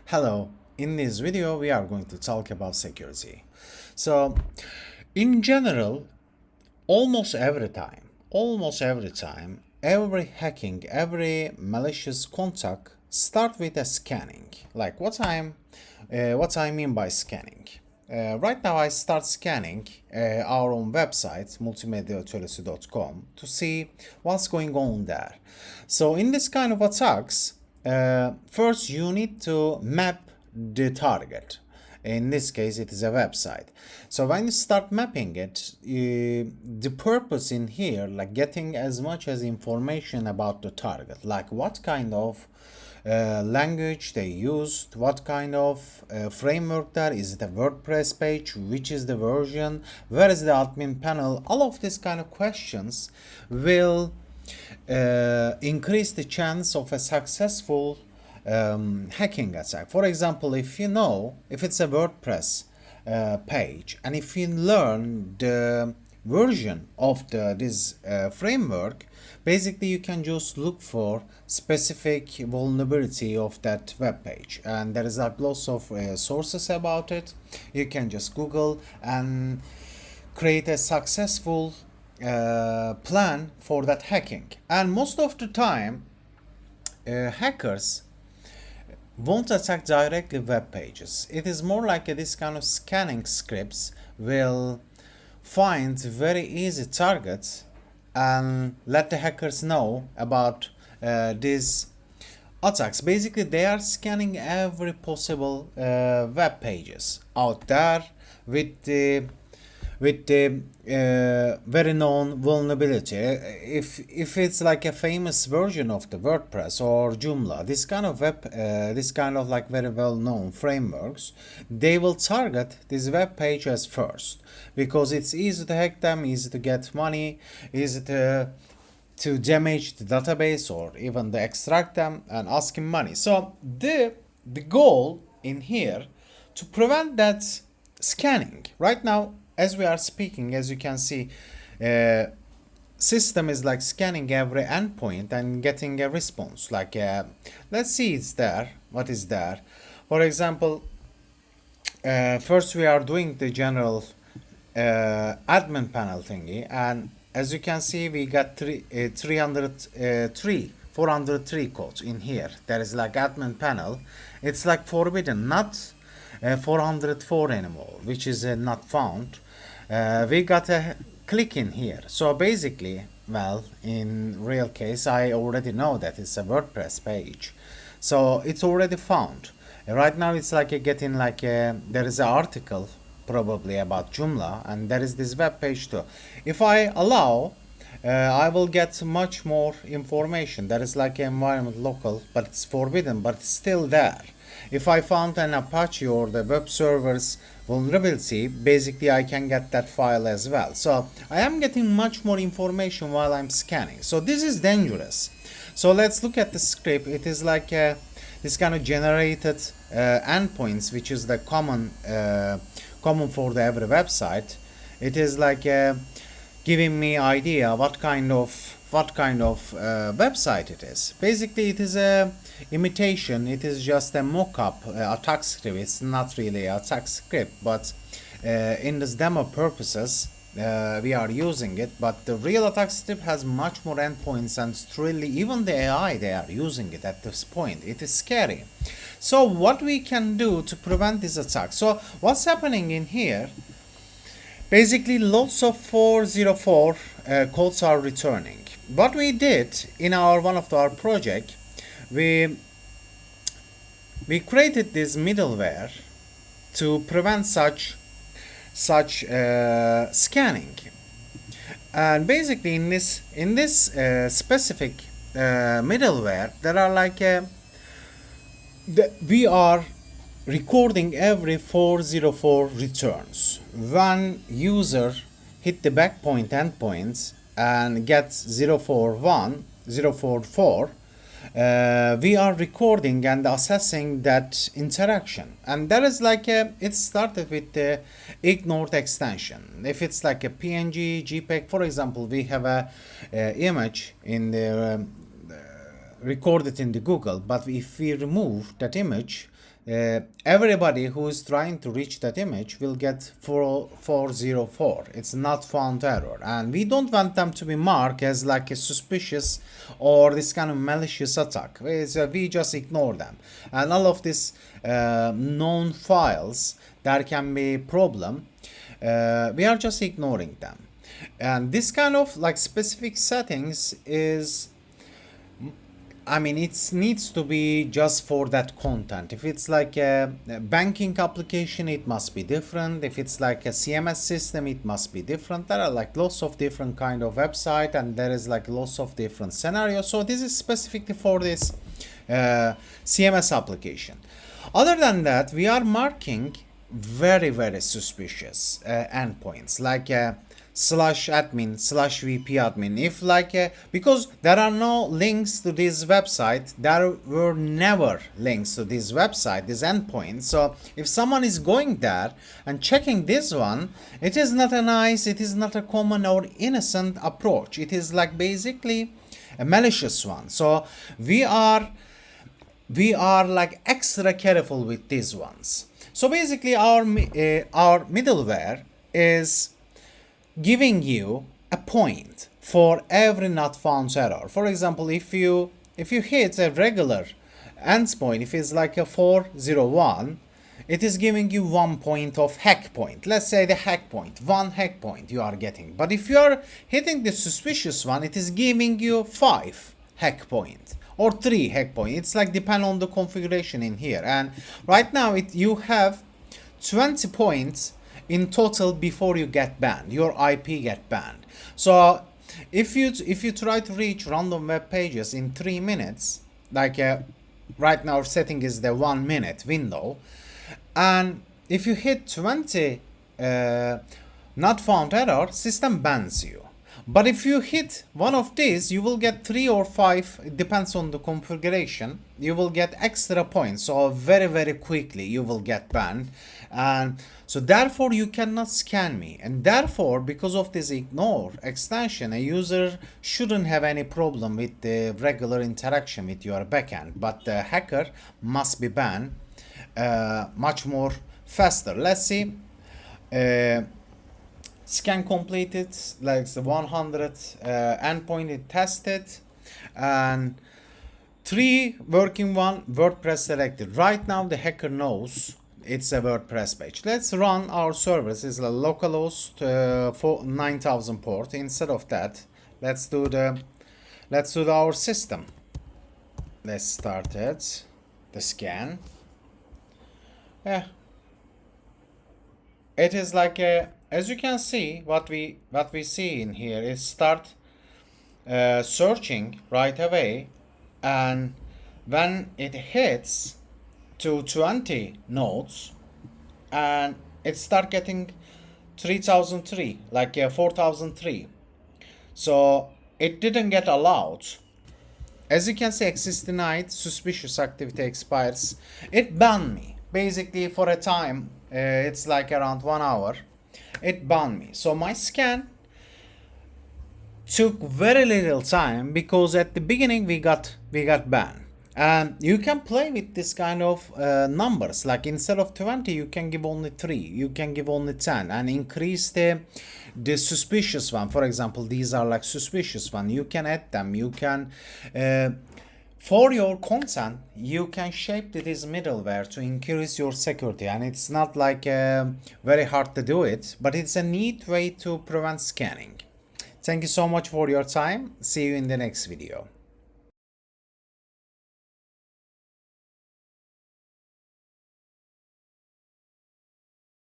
Hello, in this video we are going to talk about security. So, in general, almost every time, every hacking, every malicious contact start with a scanning. Like what I mean by scanning. Right now I start scanning our own website multimediaatölesi.com to see what's going on there. So in this kind of attacks, first you need to map the target. In this case it is a website. So when you start mapping it, the purpose in here, like getting as much as information about the target, like what kind of language they used, what kind of framework there is, it a WordPress page, which is the version, where is the admin panel. All of these kind of questions will increase the chance of a successful hacking attack. For example, if it's a WordPress page, and if you learn the version of this framework, basically you can just look for specific vulnerability of that web page, and there is lots of sources about it. You can just Google and create a successful plan for that hacking. And most of the time hackers won't attack directly web pages. It is more like this kind of scanning scripts will find very easy targets and let the hackers know about these attacks. Basically, they are scanning every possible web pages out there with the very known vulnerability. If it's like a famous version of the WordPress or Joomla, this kind of like very well known frameworks, they will target this web page as first because it's easy to hack them, easy to get money, easy to damage the database or even to extract them and asking money. So the goal in here to prevent that scanning. Right now, as we are speaking, as you can see, system is like scanning every endpoint and getting a response. Like let's see, it's there. What is there? For example, first we are doing the general admin panel thingy, and as you can see, we got 403 codes in here. There is like admin panel. It's like forbidden, not 404 anymore, which is not found. We got a click in here. So basically, well, in real case, I already know that it's a WordPress page. So it's already found. Right now it's like getting like there is an article probably about Joomla, and there is this web page too. If I allow, I will get much more information. There is like an environment local, but it's forbidden, but it's still there. If I found an Apache or the web server's vulnerability, basically I can get that file as well. So I am getting much more information while I'm scanning. So this is dangerous. So let's look at the script. It is like this kind of generated endpoints, which is the common for the every website. It is like giving me idea what kind of website it is. Basically, it is a imitation. It is just a mock-up attack script. It's not really an attack script, but in this demo purposes we are using it. But the real attack script has much more endpoints, and it's really even the AI, they are using it at this point. It is scary. So what we can do to prevent this attack? So what's happening in here? Basically, lots of 404 codes are returning. What we did in one of our project, we created this middleware to prevent such scanning. And basically, in this specific middleware, there are like we are recording every 404 returns. When user hit the backpoint endpoints and gets 041, 044, we are recording and assessing that interaction. And that is like it started with the ignored extension. If it's like a PNG, Gepäck, for example, we have a image in the recorded in the Google, but if we remove that image, everybody who is trying to reach that image will get 404. It's not found error, and we don't want them to be marked as like a suspicious or this kind of malicious attack. We just ignore them, and all of these known files there can be problem, we are just ignoring them. And this kind of like specific settings is, I mean, it needs to be just for that content. If it's like a banking application, it must be different. If it's like a CMS system, it must be different. There are like lots of different kind of website, and there is like lots of different scenarios. So this is specifically for this CMS application. Other than that, we are marking very suspicious endpoints like /admin /vp admin. If like because there are no links to this website, there were never links to this website, this endpoint. So if someone is going there and checking this one, it is not a nice, it is not a common or innocent approach. It is like basically a malicious one. So we are like extra careful with these ones. So basically our middleware is giving you a point for every not found error. For example, if you hit a regular endpoint, if it's like a 401, it is giving you 1 point of hack point. Let's say the hack point, 1 hack point you are getting. But if you are hitting the suspicious one, it is giving you 5 hack point or 3 hack point. It's like depend on the configuration in here. And right now you have 20 points in total before you get banned. Your IP get banned. So if you try to reach random web pages in 3 minutes, like right now our setting is the 1 minute window, and if you hit 20 not found error, system bans you. But if you hit one of these, you will get 3 or 5, it depends on the configuration, you will get extra points. So very quickly you will get banned. And so therefore you cannot scan me. And therefore, because of this ignore extension, a user shouldn't have any problem with the regular interaction with your backend. But the hacker must be banned much more faster. Let's see. Scan completed, like the 100 endpoint it tested, and 3 working one, WordPress selected. Right now the hacker knows it's a WordPress page. Let's run our service is a localhost for 9000 port. Instead of that, let's do our system. Let's start it, the scan. Yeah, it is like a, as you can see, what we see in here is start searching right away, and when it hits to 20 nodes, and it start getting 3003, like 4003. So it didn't get allowed. As you can see, access denied, suspicious activity expires. It banned me basically for a time. It's like around 1 hour. It banned me. So my scan took very little time because at the beginning we got banned. And you can play with this kind of numbers. Like instead of 20, you can give only 3. You can give only 10 and increase the suspicious one. For example, these are like suspicious one. You can add them. You can for your content, you can shape this middleware to increase your security, and it's not like very hard to do it, but it's a neat way to prevent scanning. Thank you so much for your time. See you in the next video.